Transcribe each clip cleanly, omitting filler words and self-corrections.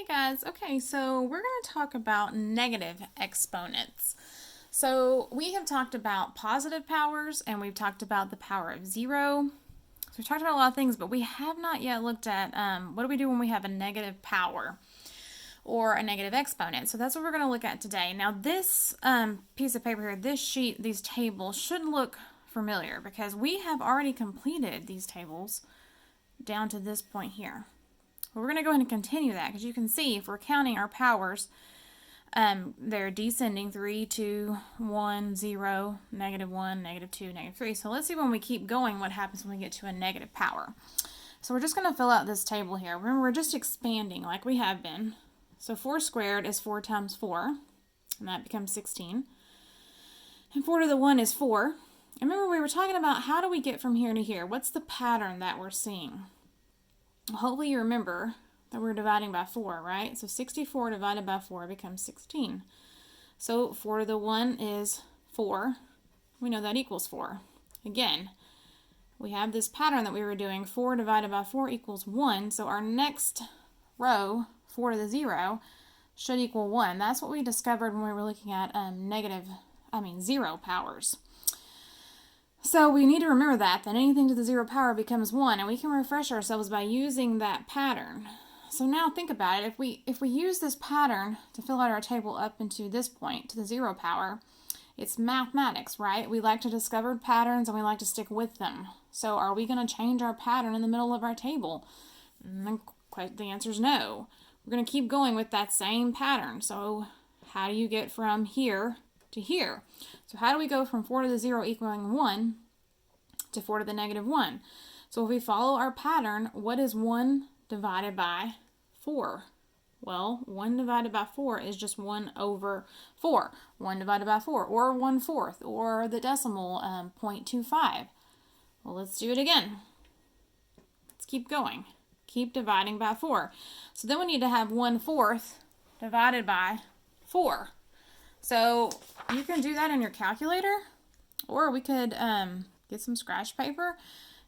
Hey guys, okay, so we're going to talk about negative exponents. So we have talked about positive powers and we've talked about the power of zero. So we've talked about a lot of things, but we have not yet looked at what do we do when we have a negative power or a negative exponent. So that's what we're going to look at today. Now this piece of paper here, this sheet, these tables should look familiar because we have already completed these tables down to this point here. But we're going to go ahead and continue that because you can see if we're counting our powers, they're descending 3, 2, 1, 0, negative 1, negative 2, negative 3. So let's see when we keep going what happens when we get to a negative power. So we're just going to fill out this table here. Remember, we're just expanding like we have been. So 4 squared is 4 times 4, and that becomes 16. And 4 to the 1 is 4. And remember, we were talking about how do we get from here to here? What's the pattern that we're seeing? Hopefully you remember that we're dividing by 4, right? So 64 divided by 4 becomes 16. So 4 to the 1 is 4. We know that equals 4. Again, we have this pattern that we were doing. 4 divided by 4 equals 1. So our next row, 4 to the 0, should equal 1. That's what we discovered when we were looking at zero powers. So we need to remember that anything to the 0 power becomes 1, and we can refresh ourselves by using that pattern. So now think about it. If we use this pattern to fill out our table up into this point, to the 0 power, it's mathematics, right? We like to discover patterns and we like to stick with them. So are we going to change our pattern in the middle of our table? The answer is no. We're going to keep going with that same pattern. So how do you get from here to here? So how do we go from 4 to the 0 equaling 1 to 4 to the negative 1? So if we follow our pattern, what is 1 divided by 4? Well, 1 divided by 4 is just 1 over 4. 1 divided by 4, or 1/4, or the decimal 0.25. Well, let's do it again. Let's keep going. Keep dividing by 4. So then we need to have 1/4 divided by 4. So you can do that in your calculator, or we could get some scratch paper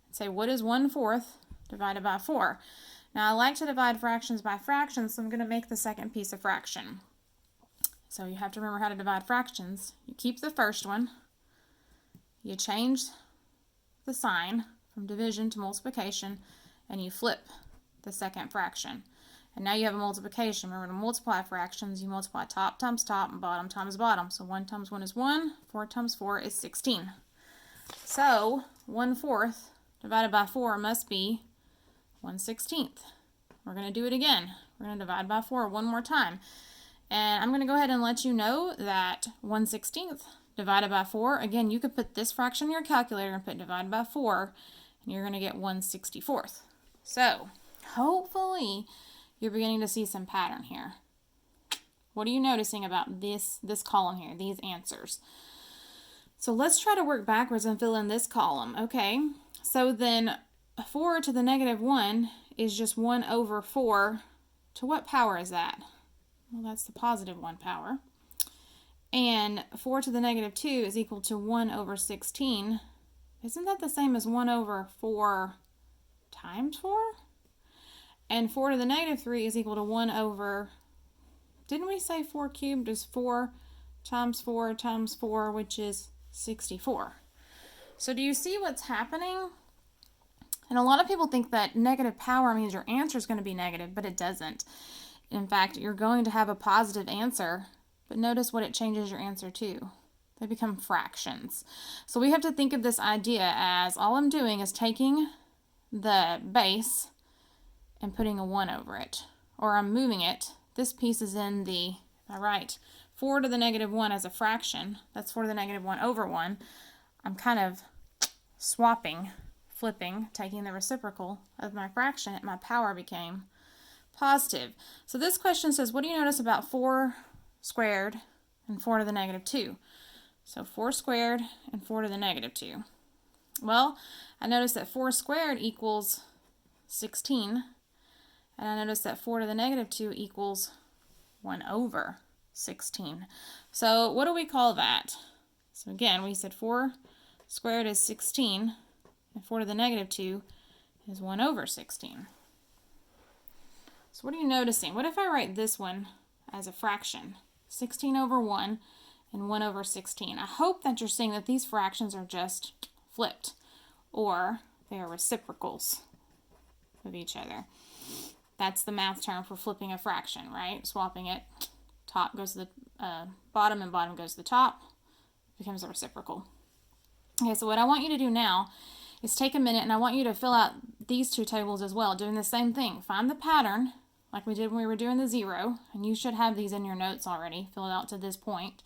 and say, what is 1/4 divided by 4? Now I like to divide fractions by fractions, so I'm going to make the second piece a fraction. So you have to remember how to divide fractions. You keep the first one, you change the sign from division to multiplication, and you flip the second fraction. And now you have a multiplication. Remember, to multiply fractions, you multiply top times top and bottom times bottom. So 1 times 1 is 1, 4 times 4 is 16. So 1/4 divided by 4 must be 1/16. We're going to do it again. We're going to divide by 4 one more time. And I'm going to go ahead and let you know that 1/16 divided by 4, again, you could put this fraction in your calculator and put divided by 4, and you're going to get 1/64. So hopefully you're beginning to see some pattern here. What are you noticing about this column here, these answers? So let's try to work backwards and fill in this column. Okay, so then 4 to the negative 1 is just 1 over 4. To what power is that? Well, that's the positive 1 power. And 4 to the negative 2 is equal to 1 over 16. Isn't that the same as 1 over 4 times 4? And 4 to the negative 3 is equal to 1 over, didn't we say 4 cubed is 4 times 4 times 4, which is 64. So do you see what's happening? And a lot of people think that negative power means your answer is going to be negative, but it doesn't. In fact, you're going to have a positive answer, but notice what it changes your answer to. They become fractions. So we have to think of this idea as all I'm doing is taking the base and putting a 1 over it, or I'm moving it. This piece is in the, all right, 4 to the negative 1 as a fraction. That's 4 to the negative 1 over 1. I'm kind of swapping, flipping, taking the reciprocal of my fraction. My power became positive. So this question says, what do you notice about 4 squared and 4 to the negative 2? So 4 squared and 4 to the negative 2. Well, I notice that 4 squared equals 16. And I notice that 4 to the negative 2 equals 1 over 16. So what do we call that? So again, we said 4 squared is 16, and 4 to the negative 2 is 1 over 16. So what are you noticing? What if I write this one as a fraction? 16 over 1 and 1 over 16. I hope that you're seeing that these fractions are just flipped, or they are reciprocals of each other. That's the math term for flipping a fraction, right? Swapping it. Top goes to the bottom and bottom goes to the top. Becomes a reciprocal. Okay, so what I want you to do now is take a minute and I want you to fill out these two tables as well, doing the same thing. Find the pattern like we did when we were doing the zero, and you should have these in your notes already, filled out to this point.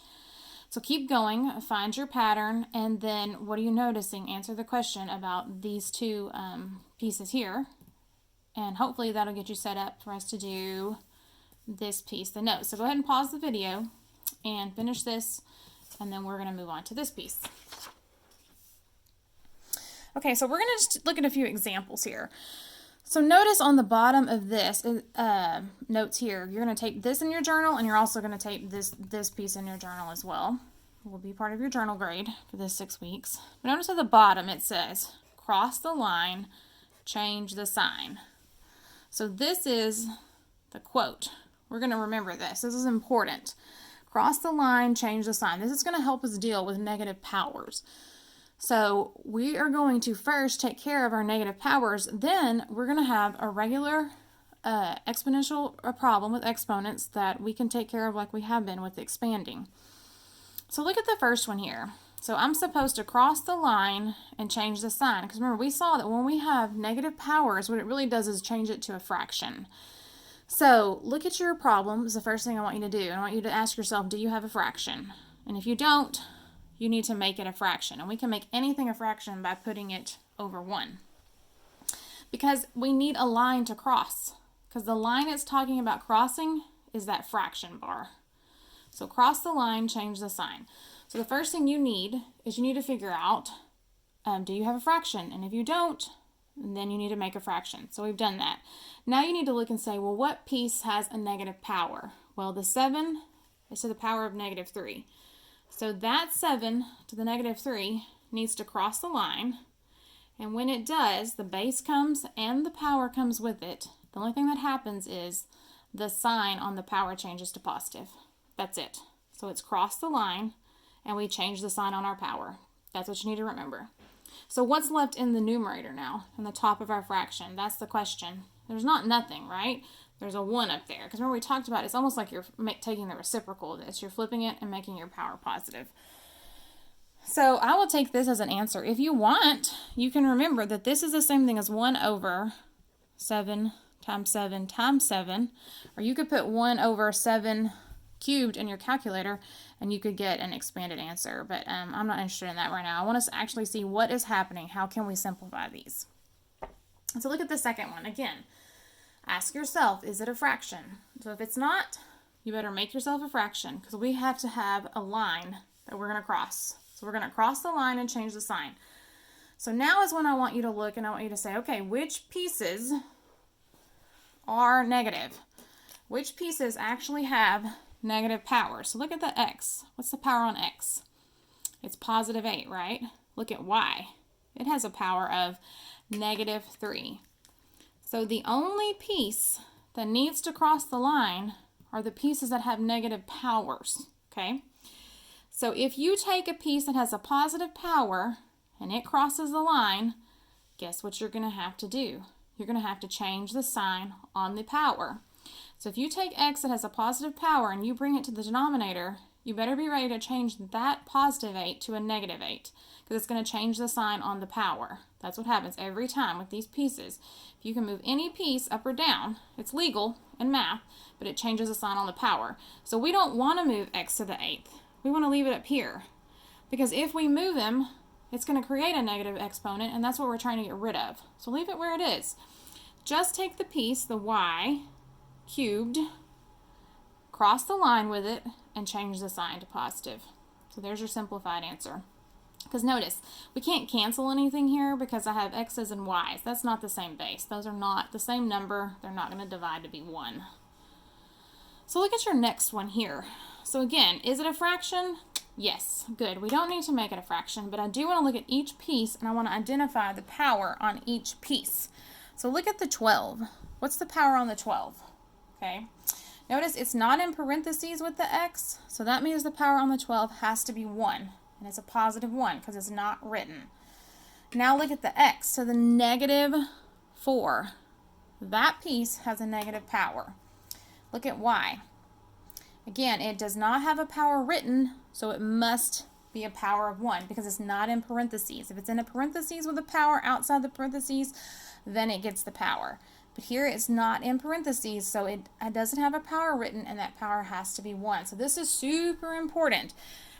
So keep going, find your pattern, and then what are you noticing? Answer the question about these two pieces here, and hopefully that'll get you set up for us to do this piece, the note. So go ahead and pause the video and finish this, and then we're going to move on to this piece. Okay, so we're going to just look at a few examples here. So notice on the bottom of this notes here, you're going to tape this in your journal, and you're also going to tape this piece in your journal as well. It will be part of your journal grade for this 6 weeks. But notice at the bottom it says, cross the line, change the sign. So this is the quote. We're going to remember this. This is important. Cross the line, change the sign. This is going to help us deal with negative powers. So we are going to first take care of our negative powers, then we're going to have a regular exponential problem with exponents that we can take care of like we have been with expanding. So look at the first one here. So I'm supposed to cross the line and change the sign, because remember we saw that when we have negative powers, what it really does is change it to a fraction. So look at your problem is the first thing I want you to do. I want you to ask yourself, do you have a fraction? And if you don't, you need to make it a fraction. And we can make anything a fraction by putting it over 1. Because we need a line to cross. Because the line it's talking about crossing is that fraction bar. So cross the line, change the sign. So the first thing you need is you need to figure out, do you have a fraction? And if you don't, then you need to make a fraction. So we've done that. Now you need to look and say, well, what piece has a negative power? Well, the 7 is to the power of negative 3. So that 7 to the negative 3 needs to cross the line, and when it does, the base comes and the power comes with it. The only thing that happens is the sign on the power changes to positive. That's it. So it's crossed the line, and we change the sign on our power. That's what you need to remember. So what's left in the numerator now, in the top of our fraction? That's the question. There's not nothing, right? There's a 1 up there. Because remember we talked about it's almost like you're taking the reciprocal of this. You're flipping it and making your power positive. So I will take this as an answer. If you want, you can remember that this is the same thing as 1 over 7 times 7 times 7. Or you could put 1 over 7 cubed in your calculator and you could get an expanded answer. But I'm not interested in that right now. I want us to actually see what is happening. How can we simplify these? So look at the second one. Again, ask yourself, is it a fraction? So if it's not, you better make yourself a fraction, because we have to have a line that we're going to cross. So we're going to cross the line and change the sign. So now is when I want you to look and I want you to say, okay, which pieces are negative? Which pieces actually have negative power? So look at the x. What's the power on x? It's positive 8, right? Look at y. It has a power of negative 3. So the only piece that needs to cross the line are the pieces that have negative powers, okay? So if you take a piece that has a positive power and it crosses the line, guess what you're going to have to do? You're going to have to change the sign on the power. So if you take x that has a positive power and you bring it to the denominator, you better be ready to change that positive 8 to a negative 8, because it's going to change the sign on the power. That's what happens every time with these pieces. If you can move any piece up or down, it's legal in math, but it changes the sign on the power. So we don't want to move x to the 8th. We want to leave it up here, because if we move him, it's going to create a negative exponent, and that's what we're trying to get rid of. So leave it where it is. Just take the piece, the y cubed, cross the line with it, and change the sign to positive. So there's your simplified answer. Because notice, we can't cancel anything here because I have x's and y's. That's not the same base. Those are not the same number. They're not going to divide to be 1. So look at your next one here. So again, is it a fraction? Yes, good. We don't need to make it a fraction, but I do want to look at each piece and I want to identify the power on each piece. So look at the 12. What's the power on the 12? okay? Notice it's not in parentheses with the x, so that means the power on the 12 has to be 1, and it's a positive 1 because it's not written. Now look at the x, so the negative 4. That piece has a negative power. Look at y. Again, it does not have a power written, so it must be a power of 1 because it's not in parentheses. If it's in a parentheses with a power outside the parentheses, then it gets the power. But here it's not in parentheses, so it doesn't have a power written, and that power has to be 1. So this is super important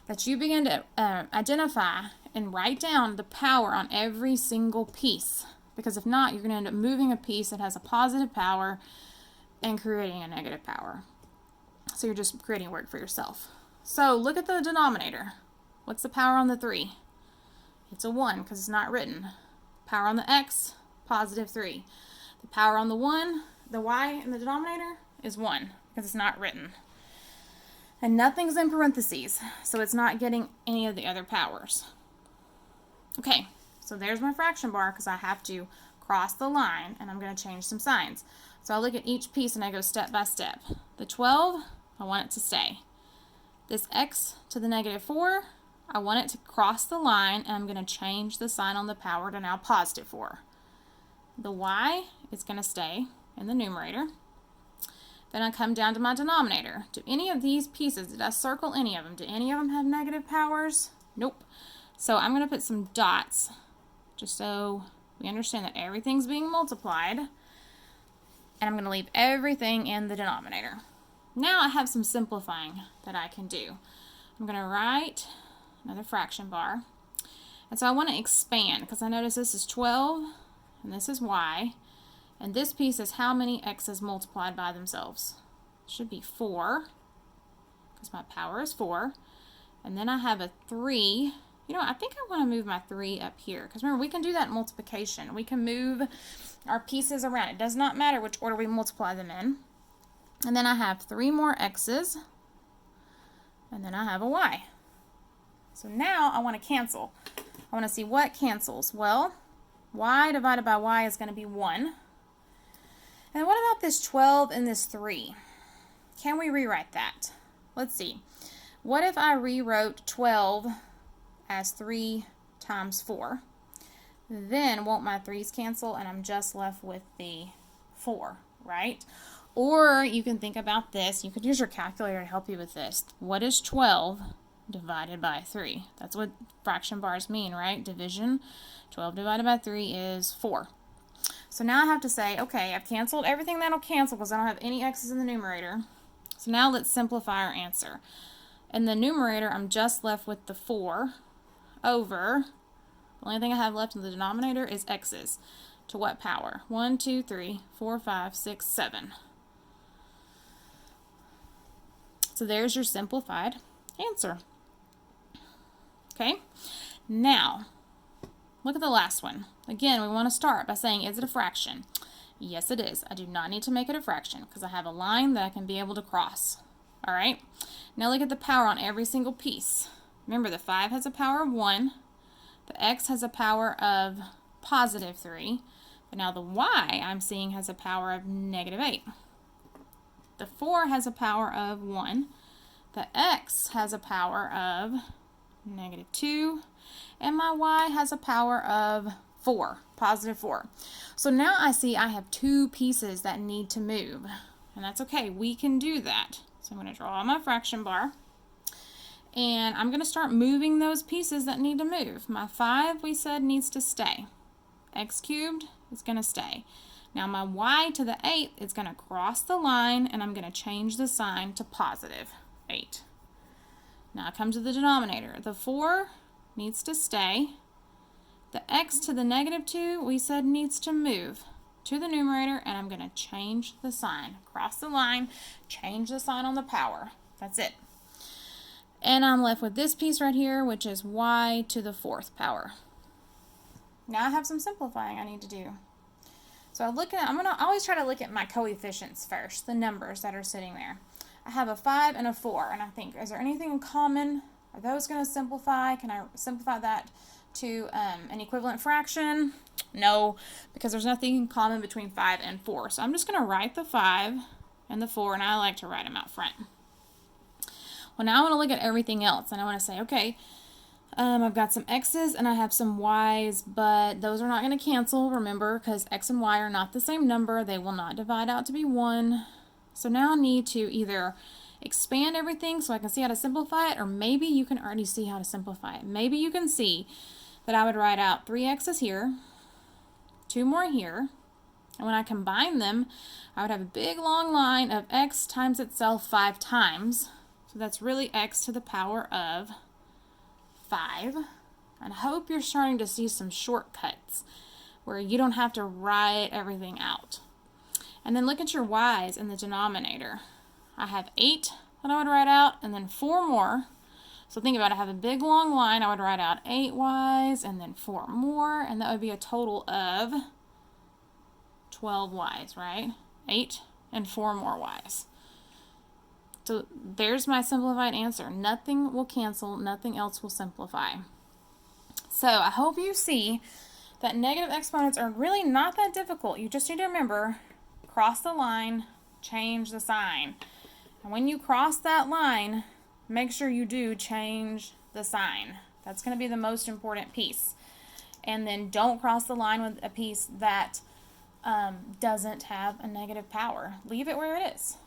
that you begin to identify and write down the power on every single piece. Because if not, you're going to end up moving a piece that has a positive power and creating a negative power. So you're just creating work for yourself. So look at the denominator. What's the power on the 3? It's a 1 because it's not written. Power on the x, positive 3. The power on the 1, the y in the denominator, is 1 because it's not written. And nothing's in parentheses, so it's not getting any of the other powers. Okay, so there's my fraction bar because I have to cross the line, and I'm going to change some signs. So I look at each piece and I go step by step. The 12, I want it to stay. This x to the negative 4, I want it to cross the line, and I'm going to change the sign on the power to now positive 4. The y is going to stay in the numerator. Then I come down to my denominator. Do any of these pieces, did I circle any of them? Do any of them have negative powers? Nope. So I'm going to put some dots just so we understand that everything's being multiplied. And I'm going to leave everything in the denominator. Now I have some simplifying that I can do. I'm going to write another fraction bar. And so I want to expand because I notice this is 12 and this is y. And this piece is how many x's multiplied by themselves. It should be 4 because my power is 4. And then I have a 3. You know, I think I want to move my 3 up here because remember, we can do that in multiplication. We can move our pieces around. It does not matter which order we multiply them in. And then I have 3 more x's. And then I have a y. So now I want to cancel. I want to see what cancels. Well, y divided by y is going to be 1. And what about this 12 and this 3? Can we rewrite that? Let's see. What if I rewrote 12 as 3 times 4? Then won't my 3's cancel and I'm just left with the 4, right? Or you can think about this. You could use your calculator to help you with this. What is 12 divided by 3? That's what fraction bars mean, right? Division. 12 divided by 3 is 4. So now I have to say, okay, I've canceled everything that'll cancel because I don't have any x's in the numerator. So now let's simplify our answer. In the numerator, I'm just left with the 4 over, the only thing I have left in the denominator is x's. To what power? 1, 2, 3, 4, 5, 6, 7. So there's your simplified answer. Okay, now look at the last one. Again, we want to start by saying, is it a fraction? Yes, it is. I do not need to make it a fraction because I have a line that I can be able to cross. All right, now look at the power on every single piece. Remember, the 5 has a power of 1. The x has a power of positive 3. But now the y I'm seeing has a power of negative 8. The 4 has a power of 1. The x has a power of negative 2. And my y has a power of 4, positive 4. So now I see I have 2 pieces that need to move. And that's okay. We can do that. So I'm going to draw my fraction bar. And I'm going to start moving those pieces that need to move. My 5, we said, needs to stay. X cubed is going to stay. Now my y to the 8 is going to cross the line, and I'm going to change the sign to positive 8. Now I come to the denominator. The 4 needs to stay. The x to the negative 2, we said, needs to move to the numerator, and I'm going to change the sign. Cross the line, change the sign on the power. That's it. And I'm left with this piece right here, which is y to the 4th power. Now I have some simplifying I need to do. So I'm going to always try to look at my coefficients first, the numbers that are sitting there. I have a 5 and a 4, and I think, is there anything in common? Are those going to simplify? Can I simplify that to an equivalent fraction? No, because there's nothing in common between 5 and 4. So I'm just going to write the 5 and the 4, and I like to write them out front. Well, now I want to look at everything else, and I want to say, okay, I've got some x's and I have some y's, but those are not going to cancel, remember, because x and y are not the same number. They will not divide out to be 1. So now I need to either expand everything so I can see how to simplify it, or maybe you can already see how to simplify it. Maybe you can see that I would write out 3 x's here, 2 more here, and when I combine them, I would have a big long line of x times itself 5 times. So that's really x to the power of 5. And I hope you're starting to see some shortcuts where you don't have to write everything out. And then look at your y's in the denominator. I have 8 that I would write out, and then 4 more. So think about it. I have a big long line. I would write out 8 y's and then 4 more, and that would be a total of 12 y's, right? 8 and 4 more y's. So there's my simplified answer. Nothing will cancel. Nothing else will simplify. So I hope you see that negative exponents are really not that difficult. You just need to remember, cross the line, change the sign. And when you cross that line, make sure you do change the sign. That's going to be the most important piece. And then don't cross the line with a piece that doesn't have a negative power. Leave it where it is.